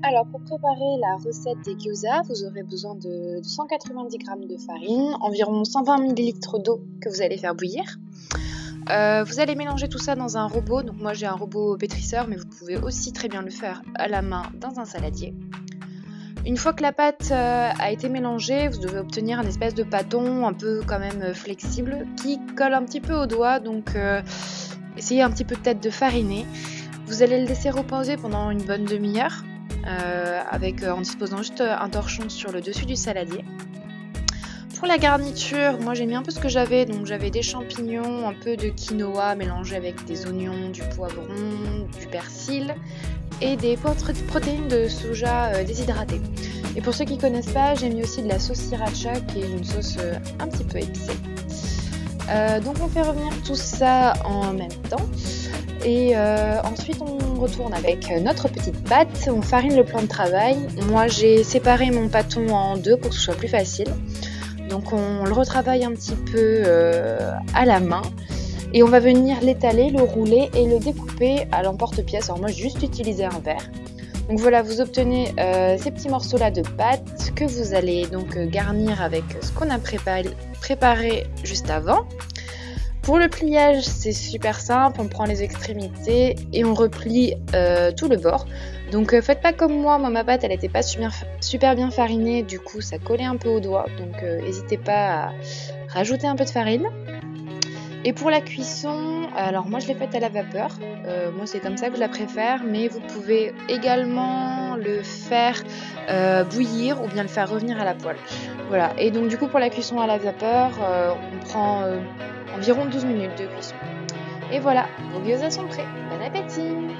Alors pour préparer la recette des gyoza, vous aurez besoin de 190 g de farine, environ 120 ml d'eau que vous allez faire bouillir. Vous allez mélanger tout ça dans un robot, donc moi j'ai un robot pétrisseur, mais vous pouvez aussi très bien le faire à la main dans un saladier. Une fois que la pâte a été mélangée, vous devez obtenir un espèce de pâton un peu quand même flexible qui colle un petit peu au doigt, donc essayez un petit peu peut-être de fariner. Vous allez le laisser reposer pendant une bonne demi-heure en disposant juste un torchon sur le dessus du saladier. Pour la garniture, moi j'ai mis un peu ce que j'avais, donc j'avais des champignons, un peu de quinoa mélangé avec des oignons, du poivron, du persil et des protéines de soja déshydratées. Et pour ceux qui ne connaissent pas, j'ai mis aussi de la sauce sriracha qui est une sauce un petit peu épicée. Donc on fait revenir tout ça en même temps et ensuite on retourne avec notre petite pâte, on farine le plan de travail. Moi j'ai séparé mon pâton en deux pour que ce soit plus facile. Donc on le retravaille un petit peu à la main et on va venir l'étaler, le rouler et le découper à l'emporte-pièce. Alors moi j'ai juste utilisé un verre. Donc voilà, vous obtenez ces petits morceaux là de pâte que vous allez donc garnir avec ce qu'on a préparé juste avant. Pour le pliage, c'est super simple, on prend les extrémités et on replie tout le bord. Donc faites pas comme moi ma pâte elle n'était pas super bien farinée, du coup ça collait un peu au doigt, donc n'hésitez pas à rajouter un peu de farine. Et pour la cuisson, alors moi je l'ai faite à la vapeur, moi c'est comme ça que je la préfère, mais vous pouvez également le faire bouillir ou bien le faire revenir à la poêle. Voilà, et donc du coup pour la cuisson à la vapeur, on prend environ 12 minutes de cuisson. Et voilà, vos gyoza sont prêts, bon appétit!